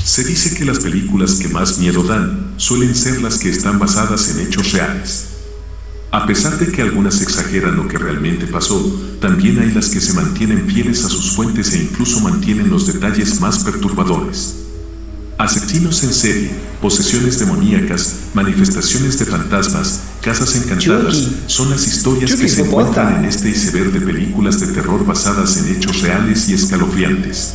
Se dice que las películas que más miedo dan suelen ser las que están basadas en hechos reales. A pesar de que algunas exageran lo que realmente pasó, también hay las que se mantienen fieles a sus fuentes e incluso mantienen los detalles más perturbadores. Asesinos en serie, posesiones demoníacas, manifestaciones de fantasmas, casas encantadas, Chucky. son las historias Chucky que se fue posta. encuentran en este iceberg de películas de terror basadas en hechos reales y escalofriantes.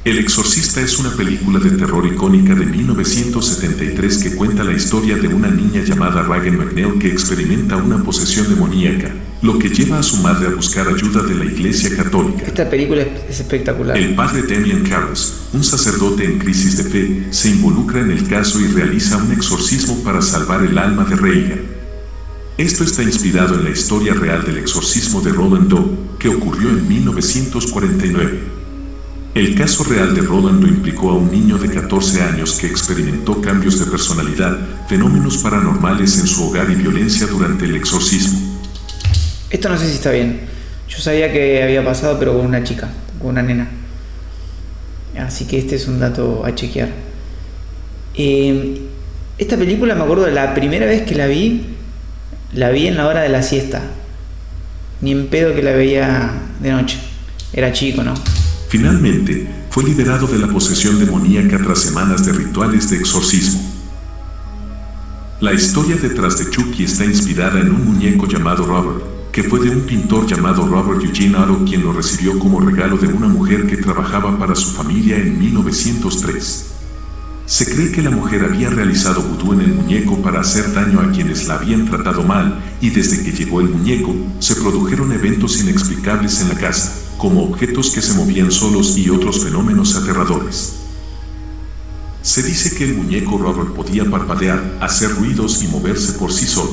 El Exorcista es una película de terror icónica de 1973 que cuenta la historia de una niña llamada Regan McNeil que experimenta una posesión demoníaca, lo que lleva a su madre a buscar ayuda de la Iglesia Católica. Esta película es espectacular. El padre Damien Karras, un sacerdote en crisis de fe, se involucra en el caso y realiza un exorcismo para salvar el alma de Regan. Esto está inspirado en la historia real del exorcismo de Roland Doe, que ocurrió en 1949. El caso real de Roland Doe implicó a un niño de 14 años que experimentó cambios de personalidad, fenómenos paranormales en su hogar y violencia durante el exorcismo. Esto no sé si está bien. Yo sabía que había pasado, pero con una chica, con una nena. Así que este es un dato a chequear. Esta película me acuerdo de la primera vez que la vi en la hora de la siesta. Ni en pedo que la veía de noche. Era chico, ¿no? Finalmente, fue liberado de la posesión demoníaca tras semanas de rituales de exorcismo. La historia detrás de Chucky está inspirada en un muñeco llamado Robert, que fue de un pintor llamado Robert Eugene Otto, quien lo recibió como regalo de una mujer que trabajaba para su familia en 1903. Se cree que la mujer había realizado vudú en el muñeco para hacer daño a quienes la habían tratado mal, y desde que llegó el muñeco, se produjeron eventos inexplicables en la casa, como objetos que se movían solos y otros fenómenos aterradores. Se dice que el muñeco Robert podía parpadear, hacer ruidos y moverse por sí solo.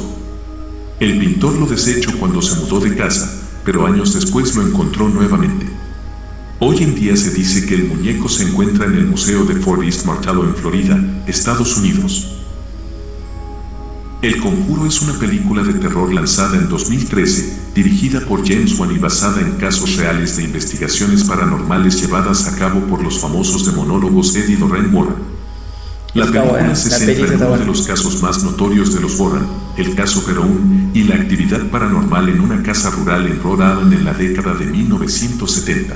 El pintor lo desechó cuando se mudó de casa, pero años después lo encontró nuevamente. Hoy en día se dice que el muñeco se encuentra en el Museo de Fort East Martello en Florida, Estados Unidos. El Conjuro es una película de terror lanzada en 2013, dirigida por James Wan y basada en casos reales de investigaciones paranormales llevadas a cabo por los famosos demonólogos Ed y Lorraine Warren. La película se centra en uno de los casos más notorios de los Warren, el caso Perón, y la actividad paranormal en una casa rural en Rhode Island en la década de 1970.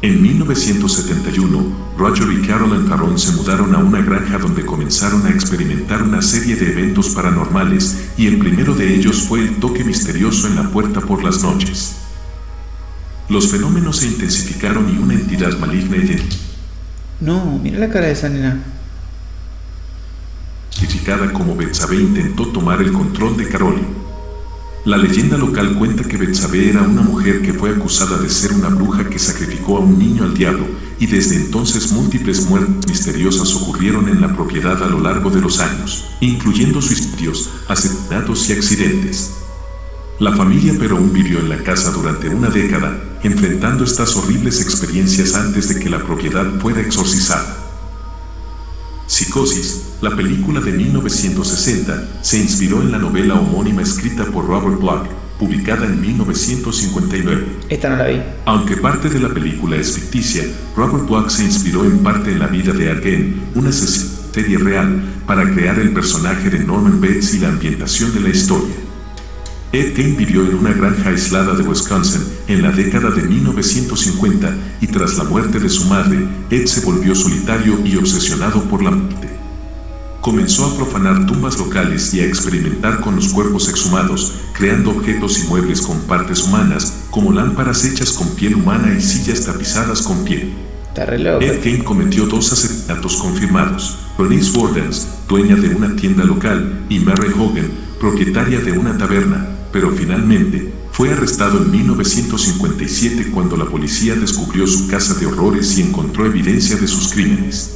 En 1971, Roger y Carolyn Perron se mudaron a una granja donde comenzaron a experimentar una serie de eventos paranormales, y el primero de ellos fue el toque misterioso en la puerta por las noches. Los fenómenos se intensificaron y una entidad maligna No, mira la cara de esa nena. identificada como Betsabé intentó tomar el control de Carolyn. La leyenda local cuenta que Betsabé era una mujer que fue acusada de ser una bruja que sacrificó a un niño al diablo, y desde entonces múltiples muertes misteriosas ocurrieron en la propiedad a lo largo de los años, incluyendo suicidios, asesinatos y accidentes. La familia Perón vivió en la casa durante una década, enfrentando estas horribles experiencias antes de que la propiedad fuera exorcizada. Psicosis, la película de 1960, se inspiró en la novela homónima escrita por Robert Bloch, publicada en 1959. Esta no la vi. Aunque parte de la película es ficticia, Robert Bloch se inspiró en parte en la vida de Ed Gein, una serie real, para crear el personaje de Norman Bates y la ambientación de la historia. Ed Gein vivió en una granja aislada de Wisconsin en la década de 1950, y tras la muerte de su madre, Ed se volvió solitario y obsesionado por la muerte. Comenzó a profanar tumbas locales y a experimentar con los cuerpos exhumados, creando objetos y muebles con partes humanas, como lámparas hechas con piel humana y sillas tapizadas con piel. Está re loco. Ed Gein cometió 2 asesinatos confirmados: Bernice Wardens, dueña de una tienda local, y Mary Hogan, propietaria de una taberna, pero finalmente fue arrestado en 1957 cuando la policía descubrió su casa de horrores y encontró evidencia de sus crímenes.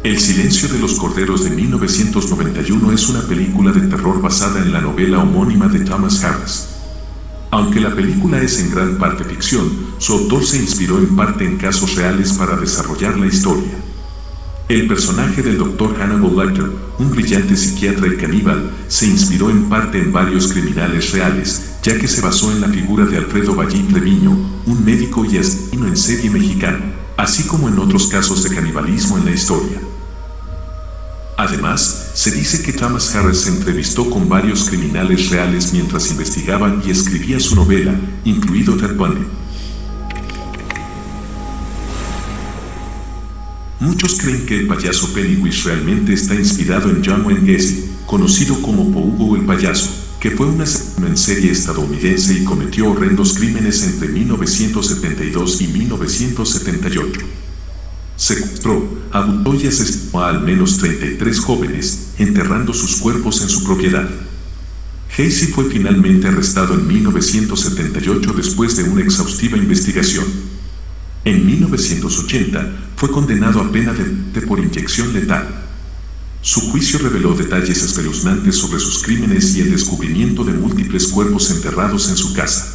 El silencio de los corderos de 1991 es una película de terror basada en la novela homónima de Thomas Harris. Aunque la película es en gran parte ficción, su autor se inspiró en parte en casos reales para desarrollar la historia. El personaje del Dr. Hannibal Lecter, un brillante psiquiatra y caníbal, se inspiró en parte en varios criminales reales, ya que se basó en la figura de Alfredo Ballín Treviño, un un médico y asesino en serie mexicano, así como en otros casos de canibalismo en la historia. Además, se dice que Thomas Harris se entrevistó con varios criminales reales mientras investigaba y escribía su novela, incluido Ted Bundy. Muchos creen que el payaso Pennywise realmente está inspirado en John Wayne Gacy, conocido como Pogo el Payaso, que fue un asesino en serie estadounidense y cometió horrendos crímenes entre 1972 y 1978. Secuestró, abusó y asesinó a al menos 33 jóvenes, enterrando sus cuerpos en su propiedad. Gacy fue finalmente arrestado en 1978 después de una exhaustiva investigación. En 1980, fue condenado a pena de muerte por inyección letal. Su juicio reveló detalles espeluznantes sobre sus crímenes y el descubrimiento de múltiples cuerpos enterrados en su casa.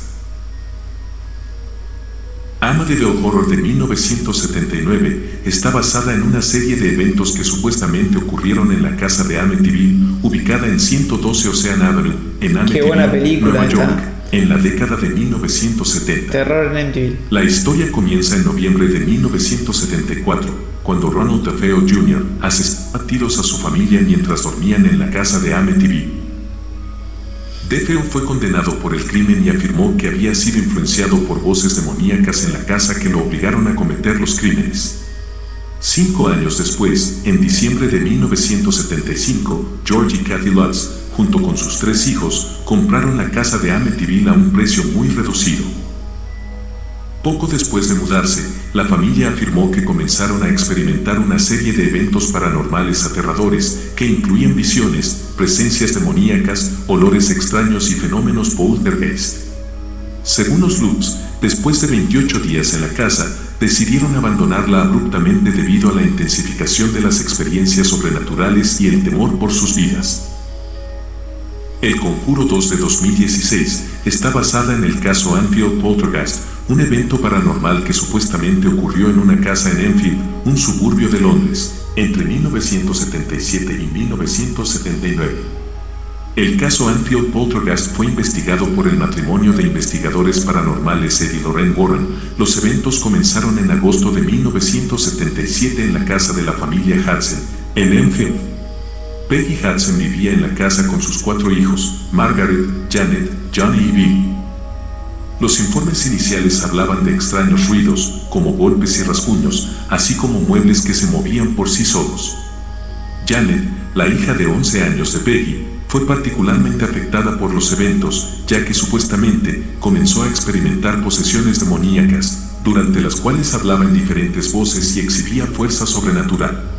Amityville Horror de 1979 está basada en una serie de eventos que supuestamente ocurrieron en la casa de Amityville, ubicada en 112 Ocean Avenue, en Amityville, Nueva York, en la década de 1970. Terror en Amityville. La historia comienza en noviembre de 1974, cuando Ronald DeFeo Jr. asesinó a tiros a su familia mientras dormían en la casa de Amityville. DeFeo fue condenado por el crimen y afirmó que había sido influenciado por voces demoníacas en la casa que lo obligaron a cometer los crímenes. 5 años después, en diciembre de 1975, George y Kathy Lutz, junto con sus 3 hijos, compraron la casa de Amityville a un precio muy reducido. Poco después de mudarse, la familia afirmó que comenzaron a experimentar una serie de eventos paranormales aterradores que incluían visiones, presencias demoníacas, olores extraños y fenómenos poltergeist. Según los Lutz, después de 28 días en la casa, decidieron abandonarla abruptamente debido a la intensificación de las experiencias sobrenaturales y el temor por sus vidas. El Conjuro 2 de 2016 está basada en el caso Enfield Poltergeist, un evento paranormal que supuestamente ocurrió en una casa en Enfield, un suburbio de Londres, entre 1977 y 1979. El caso Enfield Poltergeist fue investigado por el matrimonio de investigadores paranormales Ed y Lorraine Warren. Los eventos comenzaron en agosto de 1977 en la casa de la familia Hudson, en Enfield. Peggy Hudson vivía en la casa con sus 4 hijos, Margaret, Janet, Johnny y Billy. Los informes iniciales hablaban de extraños ruidos, como golpes y rasguños, así como muebles que se movían por sí solos. Janet, la hija de 11 años de Peggy, fue particularmente afectada por los eventos, ya que supuestamente comenzó a experimentar posesiones demoníacas, durante las cuales hablaba en diferentes voces y exhibía fuerza sobrenatural.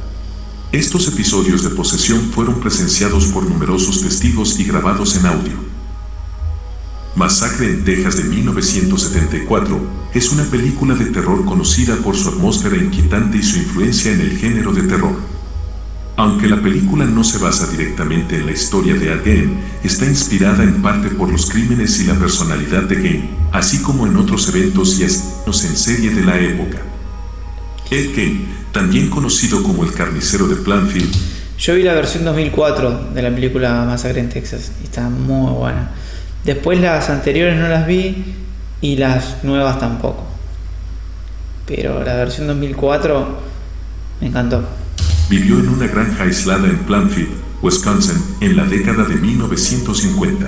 Estos episodios de posesión fueron presenciados por numerosos testigos y grabados en audio. Masacre en Texas de 1974 es una película de terror conocida por su atmósfera inquietante y su influencia en el género de terror. Aunque la película no se basa directamente en la historia de Ed Gein, está inspirada en parte por los crímenes y la personalidad de Gein, así como en otros eventos y asesinos en serie de la época. Ed Gein, también conocido como el carnicero de Plainfield. Yo vi la versión 2004 de la película Masacre en Texas y está muy buena. Después las anteriores no las vi y las nuevas tampoco. Pero la versión 2004 me encantó. Vivió en una granja aislada en Plainfield, Wisconsin, en la década de 1950.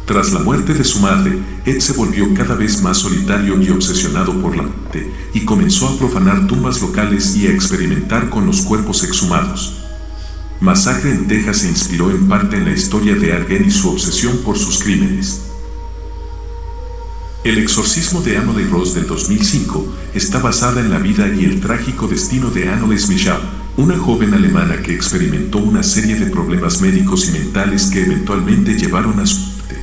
Tras la muerte de su madre, Ed se volvió cada vez más solitario y obsesionado por la muerte, y comenzó a profanar tumbas locales y a experimentar con los cuerpos exhumados. Masacre en Texas se inspiró en parte en la historia de Ed Gein y su obsesión por sus crímenes. El exorcismo de Emily Rose del 2005 está basada en la vida y el trágico destino de Annelies Michel, una joven alemana que experimentó una serie de problemas médicos y mentales que eventualmente llevaron a su muerte.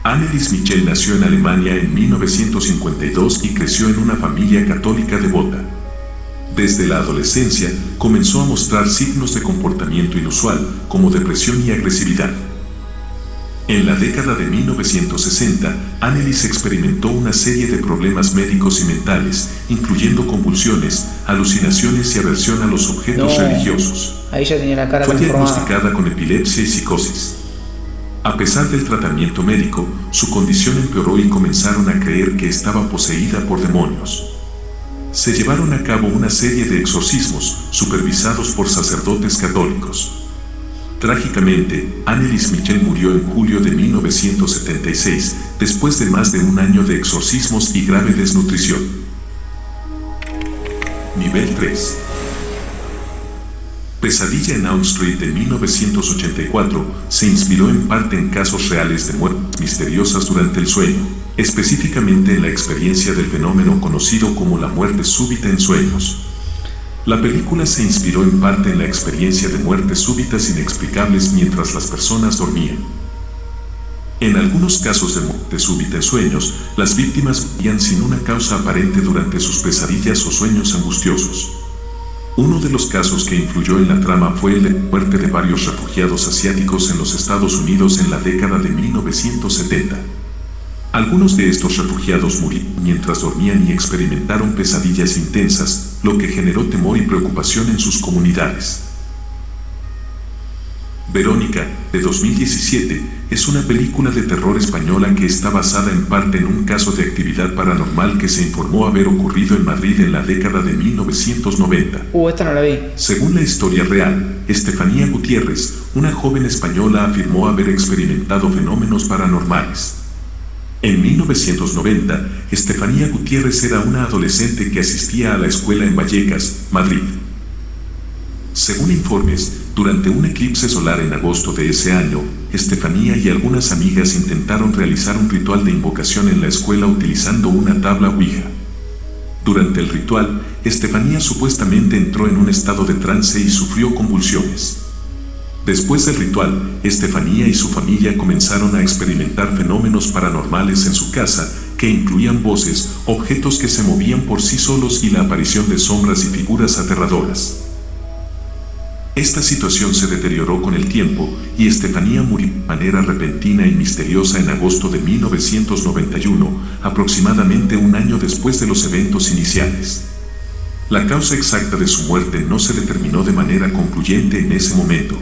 Annelies Michel nació en Alemania en 1952 y creció en una familia católica devota. Desde la adolescencia, comenzó a mostrar signos de comportamiento inusual, como depresión y agresividad. En la década de 1960, Annelies experimentó una serie de problemas médicos y mentales, incluyendo convulsiones, alucinaciones y aversión a los objetos religiosos. Ahí ya tenía la cara Fue transformada. diagnosticada con epilepsia y psicosis. A pesar del tratamiento médico, su condición empeoró y comenzaron a creer que estaba poseída por demonios. Se llevaron a cabo una serie de exorcismos, supervisados por sacerdotes católicos. Trágicamente, Anneliese Michel murió en julio de 1976, después de más de un año de exorcismos y grave desnutrición. Nivel 3. Pesadilla en Elm Street de 1984 se inspiró en parte en casos reales de muertes misteriosas durante el sueño, específicamente en la experiencia del fenómeno conocido como la muerte súbita en sueños. La película se inspiró en parte en la experiencia de muertes súbitas inexplicables mientras las personas dormían. En algunos casos de muerte súbita en sueños, las víctimas morían sin una causa aparente durante sus pesadillas o sueños angustiosos. Uno de los casos que influyó en la trama fue el de la muerte de varios refugiados asiáticos en los Estados Unidos en la década de 1970. Algunos de estos refugiados murieron mientras dormían y experimentaron pesadillas intensas, lo que generó temor y preocupación en sus comunidades. Verónica, de 2017, es una película de terror española que está basada en parte en un caso de actividad paranormal que se informó haber ocurrido en Madrid en la década de 1990. Esta no la vi. Según la historia real, Estefanía Gutiérrez, una joven española, afirmó haber experimentado fenómenos paranormales. En 1990, Estefanía Gutiérrez era una adolescente que asistía a la escuela en Vallecas, Madrid. Según informes, durante un eclipse solar en agosto de ese año, Estefanía y algunas amigas intentaron realizar un ritual de invocación en la escuela utilizando una tabla Ouija. Durante el ritual, Estefanía supuestamente entró en un estado de trance y sufrió convulsiones. Después del ritual, Estefanía y su familia comenzaron a experimentar fenómenos paranormales en su casa, que incluían voces, objetos que se movían por sí solos y la aparición de sombras y figuras aterradoras. Esta situación se deterioró con el tiempo, y Estefanía murió de manera repentina y misteriosa en agosto de 1991, aproximadamente un año después de los eventos iniciales. La causa exacta de su muerte no se determinó de manera concluyente en ese momento.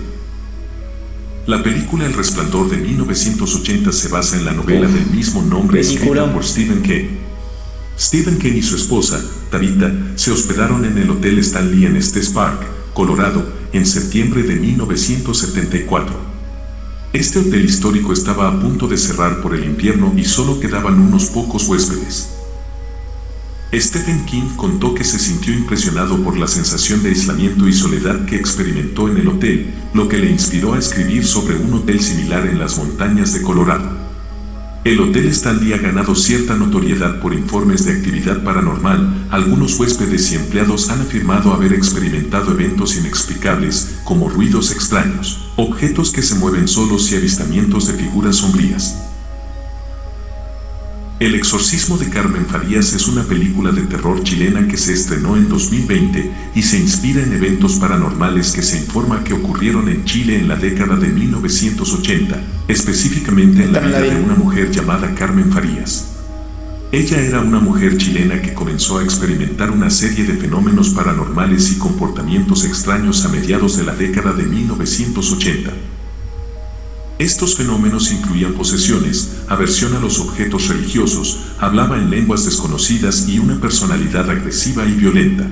La película El Resplandor de 1980 se basa en la novela del mismo nombre escrita por Stephen King. Stephen King y su esposa, Tabitha, se hospedaron en el Hotel Stanley en Estes Park, Colorado, en septiembre de 1974. Este hotel histórico estaba a punto de cerrar por el invierno y solo quedaban unos pocos huéspedes. Stephen King contó que se sintió impresionado por la sensación de aislamiento y soledad que experimentó en el hotel, lo que le inspiró a escribir sobre un hotel similar en las montañas de Colorado. El Hotel Stanley ha ganado cierta notoriedad por informes de actividad paranormal. Algunos huéspedes y empleados han afirmado haber experimentado eventos inexplicables, como ruidos extraños, objetos que se mueven solos y avistamientos de figuras sombrías. El exorcismo de Carmen Farías es una película de terror chilena que se estrenó en 2020 y se inspira en eventos paranormales que se informa que ocurrieron en Chile en la década de 1980, específicamente en la vida de una mujer llamada Carmen Farías. Ella era una mujer chilena que comenzó a experimentar una serie de fenómenos paranormales y comportamientos extraños a mediados de la década de 1980. Estos fenómenos incluían posesiones, aversión a los objetos religiosos, hablaba en lenguas desconocidas y una personalidad agresiva y violenta.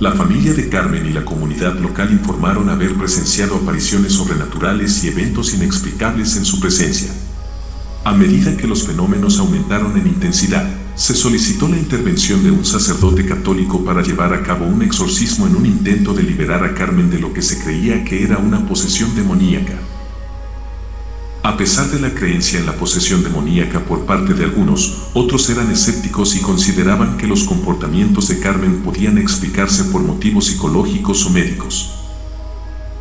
La familia de Carmen y la comunidad local informaron haber presenciado apariciones sobrenaturales y eventos inexplicables en su presencia. A medida que los fenómenos aumentaron en intensidad, se solicitó la intervención de un sacerdote católico para llevar a cabo un exorcismo en un intento de liberar a Carmen de lo que se creía que era una posesión demoníaca. A pesar de la creencia en la posesión demoníaca por parte de algunos, otros eran escépticos y consideraban que los comportamientos de Carmen podían explicarse por motivos psicológicos o médicos.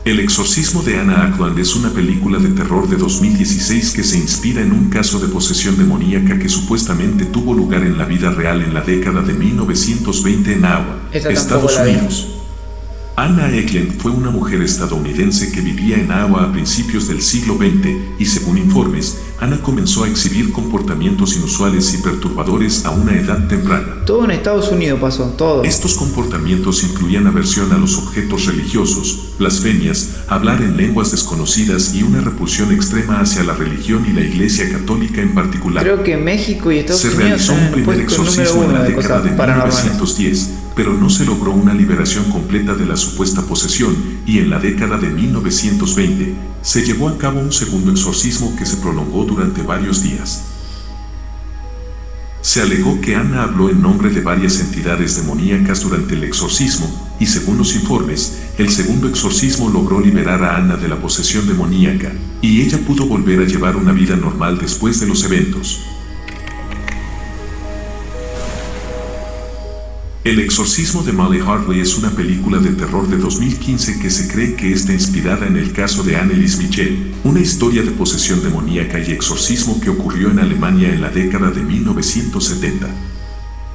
El exorcismo de Anna Ackland es una película de terror de 2016 que se inspira en un caso de posesión demoníaca que supuestamente tuvo lugar en la vida real en la década de 1920 en Iowa, Estados Unidos. Anna Ackland fue una mujer estadounidense que vivía en Iowa a principios del siglo XX y, según informes, Ana comenzó a exhibir comportamientos inusuales y perturbadores a una edad temprana. Todo en Estados Unidos pasó, todo. Estos comportamientos incluían aversión a los objetos religiosos, blasfemias, hablar en lenguas desconocidas y una repulsión extrema hacia la religión y la Iglesia Católica en particular. Creo que México y Estados Se Unidos realizó un primer exorcismo en la década de 1910, pero no se logró una liberación completa de la supuesta posesión, y en la década de 1920 se llevó a cabo un segundo exorcismo que se prolongó durante varios días. Se alegó que Ana habló en nombre de varias entidades demoníacas durante el exorcismo, y según los informes, el segundo exorcismo logró liberar a Ana de la posesión demoníaca, y ella pudo volver a llevar una vida normal después de los eventos. El exorcismo de Molly Hartley es una película de terror de 2015 que se cree que está inspirada en el caso de Anneliese Michel, una historia de posesión demoníaca y exorcismo que ocurrió en Alemania en la década de 1970.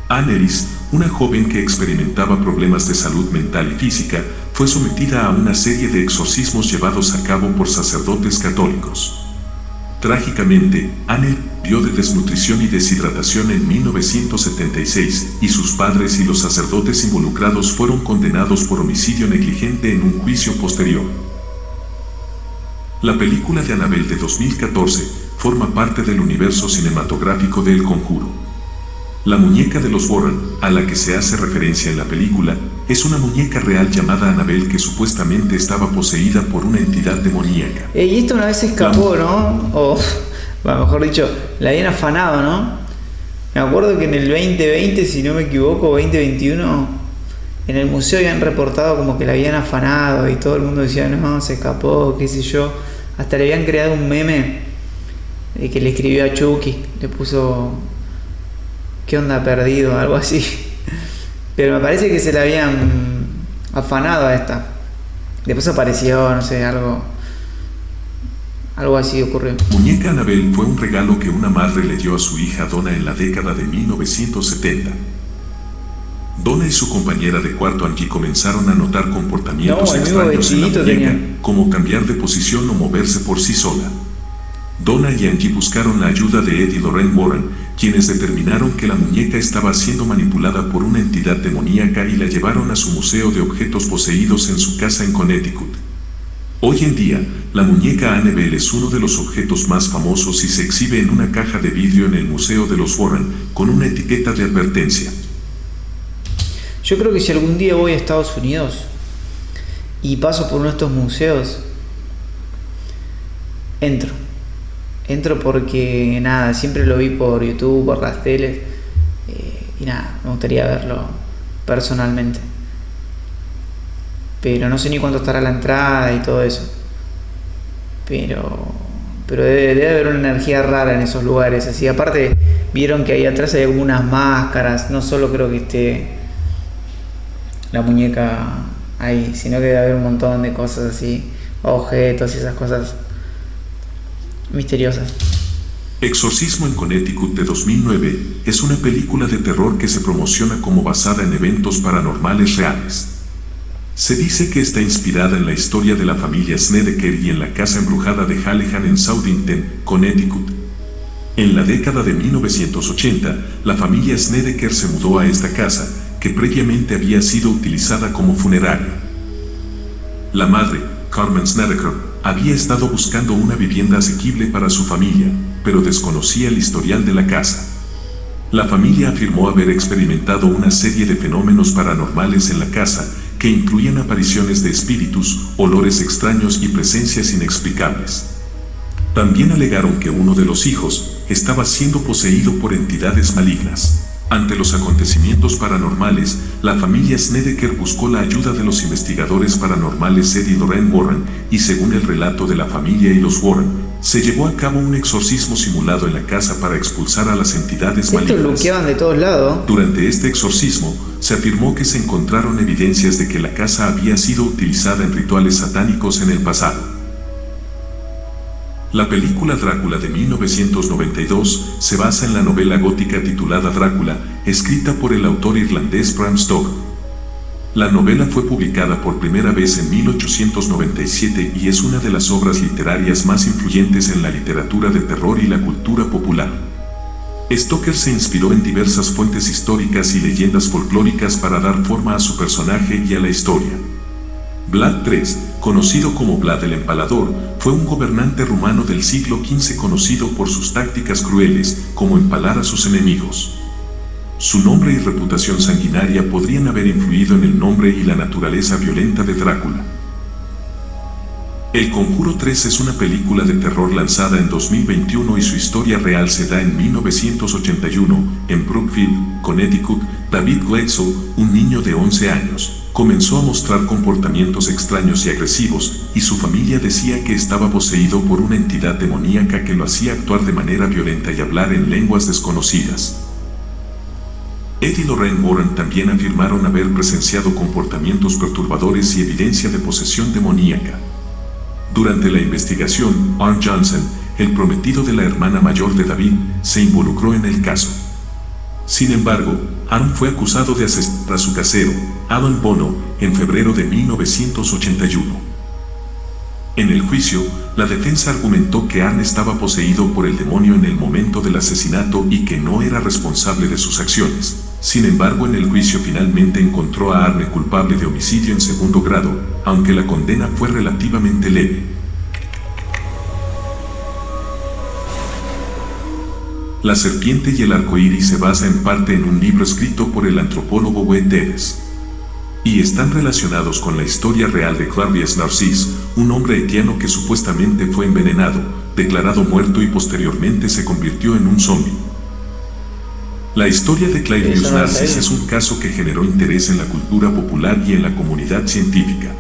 Anneliese, una joven que experimentaba problemas de salud mental y física, fue sometida a una serie de exorcismos llevados a cabo por sacerdotes católicos. Trágicamente, Anne murió de desnutrición y deshidratación en 1976, y sus padres y los sacerdotes involucrados fueron condenados por homicidio negligente en un juicio posterior. La película de Annabelle de 2014 forma parte del universo cinematográfico de El Conjuro. La muñeca de los Warren, a la que se hace referencia en la película, es una muñeca real llamada Annabelle que supuestamente estaba poseída por una entidad demoníaca. Y esto una vez escapó, ¿no? O, bueno, mejor dicho, la habían afanado, ¿no? Me acuerdo que en el 2020, si no me equivoco, 2021, en el museo habían reportado como que la habían afanado y todo el mundo decía, no, se escapó, qué sé yo. Hasta le habían creado un meme que le escribió a Chucky, le puso... ¿Qué onda perdido? Algo así. Pero me parece que se la habían afanado a esta. Después apareció, no sé, algo así ocurrió. Muñeca Annabelle fue un regalo que una madre le dio a su hija Donna en la década de 1970. Donna y su compañera de cuarto Angie comenzaron a notar comportamientos extraños en la muñeca, como cambiar de posición o moverse por sí sola. Donna y Angie buscaron la ayuda de Ed y Lorraine Warren, quienes determinaron que la muñeca estaba siendo manipulada por una entidad demoníaca y la llevaron a su museo de objetos poseídos en su casa en Connecticut. Hoy en día, la muñeca Annabelle es uno de los objetos más famosos y se exhibe en una caja de vidrio en el Museo de los Warren, con una etiqueta de advertencia. Yo creo que si algún día voy a Estados Unidos y paso por uno de estos museos, entro porque nada, siempre lo vi por YouTube, por las teles, y nada, me gustaría verlo personalmente. Pero no sé ni cuánto estará la entrada y todo eso. Pero debe haber una energía rara en esos lugares. Así, aparte, vieron que ahí atrás hay algunas máscaras, no solo creo que esté la muñeca ahí, sino que debe haber un montón de cosas así, objetos y esas cosas misteriosas. Exorcismo en Connecticut de 2009 es una película de terror que se promociona como basada en eventos paranormales reales. Se dice que está inspirada en la historia de la familia Snedeker y en la casa embrujada de Hallehan en Southington, Connecticut. En la década de 1980, la familia Snedeker se mudó a esta casa, que previamente había sido utilizada como funeraria. La madre, Carmen Snedeker, había estado buscando una vivienda asequible para su familia, pero desconocía el historial de la casa. La familia afirmó haber experimentado una serie de fenómenos paranormales en la casa, que incluían apariciones de espíritus, olores extraños y presencias inexplicables. También alegaron que uno de los hijos estaba siendo poseído por entidades malignas. Ante los acontecimientos paranormales, la familia Snedeker buscó la ayuda de los investigadores paranormales Ed y Lorraine Warren, y según el relato de la familia y los Warren, se llevó a cabo un exorcismo simulado en la casa para expulsar a las entidades malignas. Estos luqueaban de todos lados. Durante este exorcismo, se afirmó que se encontraron evidencias de que la casa había sido utilizada en rituales satánicos en el pasado. La película Drácula de 1992 se basa en la novela gótica titulada Drácula, escrita por el autor irlandés Bram Stoker. La novela fue publicada por primera vez en 1897 y es una de las obras literarias más influyentes en la literatura de terror y la cultura popular. Stoker se inspiró en diversas fuentes históricas y leyendas folclóricas para dar forma a su personaje y a la historia. Vlad III, conocido como Vlad el Empalador, fue un gobernante rumano del siglo XV conocido por sus tácticas crueles, como empalar a sus enemigos. Su nombre y reputación sanguinaria podrían haber influido en el nombre y la naturaleza violenta de Drácula. El Conjuro 3 es una película de terror lanzada en 2021 y su historia real se da en 1981, en Brookfield, Connecticut. David Bledsoe, un niño de 11 años, comenzó a mostrar comportamientos extraños y agresivos, y su familia decía que estaba poseído por una entidad demoníaca que lo hacía actuar de manera violenta y hablar en lenguas desconocidas. Ed y Lorraine Warren también afirmaron haber presenciado comportamientos perturbadores y evidencia de posesión demoníaca. Durante la investigación, Arn Johnson, el prometido de la hermana mayor de David, se involucró en el caso. Sin embargo, Arn fue acusado de asesinar a su casero, Alan Bono, en febrero de 1981. En el juicio, la defensa argumentó que Arn estaba poseído por el demonio en el momento del asesinato y que no era responsable de sus acciones. Sin embargo, en el juicio finalmente encontró a Arne culpable de homicidio en segundo grado, aunque la condena fue relativamente leve. La serpiente y el arco iris se basa en parte en un libro escrito por el antropólogo Wade Davis. Y están relacionados con la historia real de Claudius Narcisse, un hombre haitiano que supuestamente fue envenenado, declarado muerto y posteriormente se convirtió en un zombie. La historia de Claudius Narcisse es un caso que generó interés en la cultura popular y en la comunidad científica.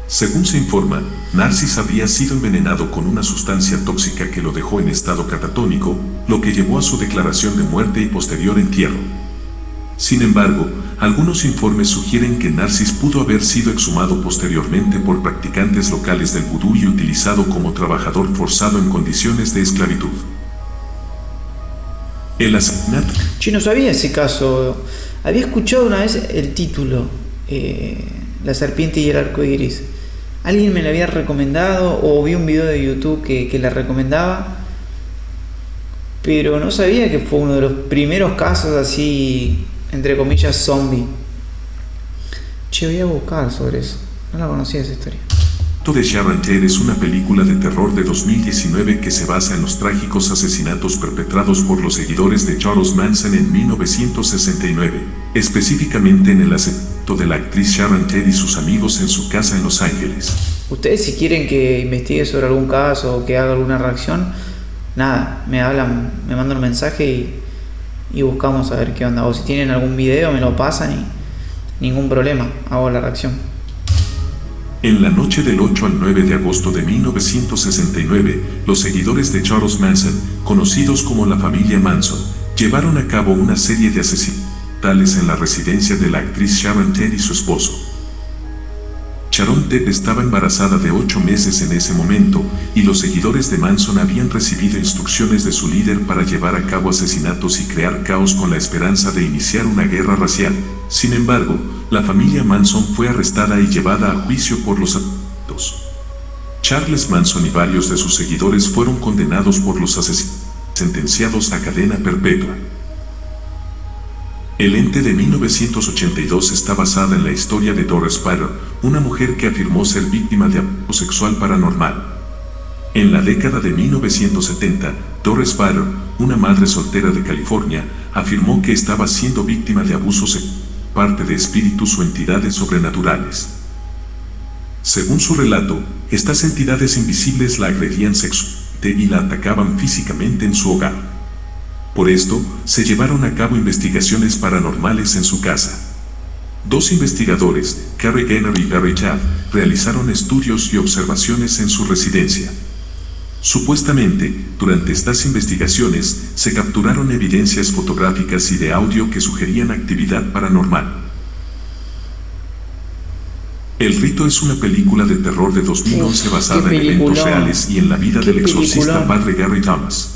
Según se informa, Narcisse habría sido envenenado con una sustancia tóxica que lo dejó en estado catatónico, lo que llevó a su declaración de muerte y posterior entierro. Sin embargo, algunos informes sugieren que Narcisse pudo haber sido exhumado posteriormente por practicantes locales del vudú y utilizado como trabajador forzado en condiciones de esclavitud. El asesinato. Yo no sabía ese caso. Había escuchado una vez el título, La serpiente y el arco iris. Alguien me lo había recomendado o vi un video de YouTube que la recomendaba, pero no sabía que fue uno de los primeros casos así, entre comillas, zombie. Che, voy a buscar sobre eso. No la conocía esa historia. De Sharon Tate es una película de terror de 2019 que se basa en los trágicos asesinatos perpetrados por los seguidores de Charles Manson en 1969, específicamente en el asesinato de la actriz Sharon Tate y sus amigos en su casa en Los Ángeles. Ustedes, si quieren que investigue sobre algún caso o que haga alguna reacción, nada, me hablan, me mandan un mensaje y buscamos a ver qué onda. O si tienen algún video me lo pasan y ningún problema, hago la reacción. En la noche del 8 al 9 de agosto de 1969, los seguidores de Charles Manson, conocidos como la familia Manson, llevaron a cabo una serie de asesinatos en la residencia de la actriz Sharon Tate y su esposo. Sharon Tate estaba embarazada de 8 meses en ese momento, y los seguidores de Manson habían recibido instrucciones de su líder para llevar a cabo asesinatos y crear caos con la esperanza de iniciar una guerra racial. Sin embargo, la familia Manson fue arrestada y llevada a juicio por los asesinatos. Charles Manson y varios de sus seguidores fueron condenados por los asesinatos, sentenciados a cadena perpetua. El ente de 1982 está basada en la historia de Doris Bader, una mujer que afirmó ser víctima de abuso sexual paranormal. En la década de 1970, Doris Bader, una madre soltera de California, afirmó que estaba siendo víctima de abuso sexual parte de espíritus o entidades sobrenaturales. Según su relato, estas entidades invisibles la agredían sexualmente y la atacaban físicamente en su hogar. Por esto, se llevaron a cabo investigaciones paranormales en su casa. 2 investigadores, Carrie Gaynor y Barry Taff, realizaron estudios y observaciones en su residencia. Supuestamente, durante estas investigaciones, se capturaron evidencias fotográficas y de audio que sugerían actividad paranormal. El Rito es una película de terror de 2011 basada en eventos reales y en la vida del exorcista padre Gary Thomas.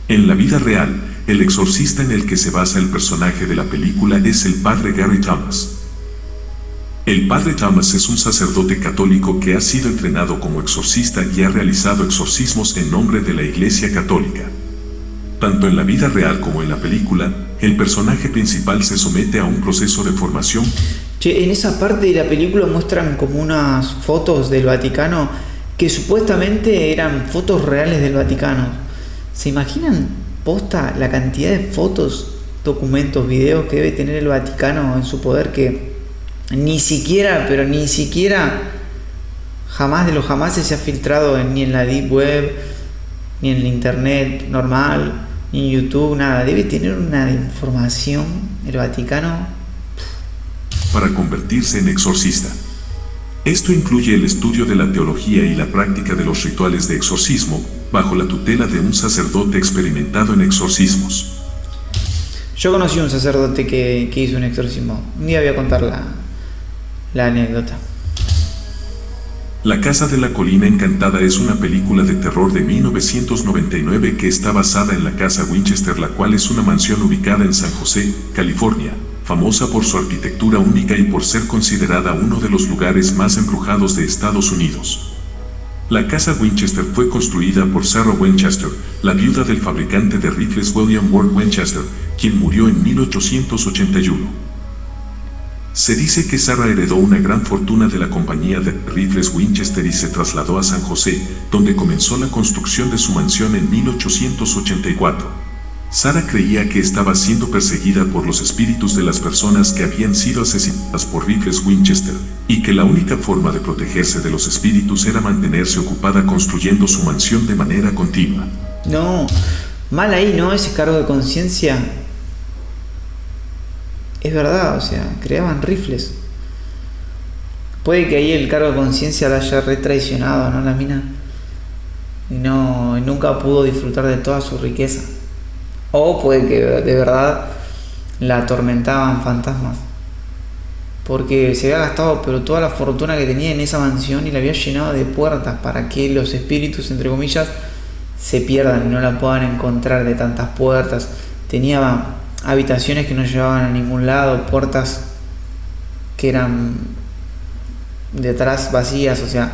En la vida real, el exorcista en el que se basa el personaje de la película es el padre Gary Thomas. El padre Thomas es un sacerdote católico que ha sido entrenado como exorcista y ha realizado exorcismos en nombre de la Iglesia Católica. Tanto en la vida real como en la película, el personaje principal se somete a un proceso de formación. Che, en esa parte de la película muestran como unas fotos del Vaticano que supuestamente eran fotos reales del Vaticano. ¿Se imaginan, posta, la cantidad de fotos, documentos, videos que debe tener el Vaticano en su poder que ni siquiera, pero ni siquiera, jamás de los jamás se ha filtrado ni en la Deep Web, ni en el Internet normal, ni en YouTube, nada? Debe tener una información el Vaticano Para convertirse en exorcista. Esto incluye el estudio de la teología y la práctica de los rituales de exorcismo, bajo la tutela de un sacerdote experimentado en exorcismos. Yo conocí un sacerdote que hizo un exorcismo. Un día voy a contar la anécdota. La Casa de la Colina Encantada es una película de terror de 1999 que está basada en la Casa Winchester, la cual es una mansión ubicada en San José, California, famosa por su arquitectura única y por ser considerada uno de los lugares más embrujados de Estados Unidos. La Casa Winchester fue construida por Sarah Winchester, la viuda del fabricante de rifles William Ward Winchester, quien murió en 1881. Se dice que Sarah heredó una gran fortuna de la compañía de rifles Winchester y se trasladó a San José, donde comenzó la construcción de su mansión en 1884. Sarah creía que estaba siendo perseguida por los espíritus de las personas que habían sido asesinadas por rifles Winchester, y que la única forma de protegerse de los espíritus era mantenerse ocupada construyendo su mansión de manera continua. No, mal ahí, ¿no? Ese cargo de conciencia. Es verdad, o sea, creaban rifles. Puede que ahí el cargo de conciencia la haya retraicionado, ¿no? La mina. Y nunca pudo disfrutar de toda su riqueza. O puede que de verdad la atormentaban fantasmas. Porque se había gastado pero toda la fortuna que tenía en esa mansión y la había llenado de puertas para que los espíritus, entre comillas, se pierdan y no la puedan encontrar de tantas puertas. Tenía habitaciones que no llevaban a ningún lado, puertas que eran detrás vacías, o sea,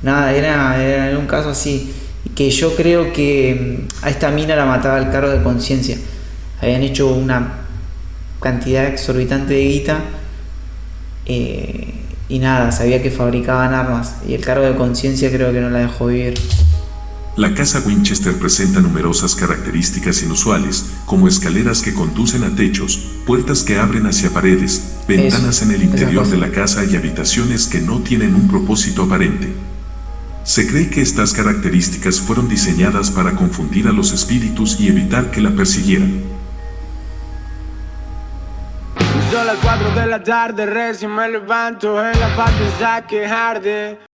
nada, era un caso así, que yo creo que a esta mina la mataba el cargo de conciencia. Habían hecho una cantidad exorbitante de guita y nada, sabía que fabricaban armas y el cargo de conciencia creo que no la dejó vivir. La Casa Winchester presenta numerosas características inusuales, como escaleras que conducen a techos, puertas que abren hacia paredes, ventanas en el interior de la casa y habitaciones que no tienen un propósito aparente. Se cree que estas características fueron diseñadas para confundir a los espíritus y evitar que la persiguieran. Son las 4 de la tarde, recién me levanto en la parte ya que arde.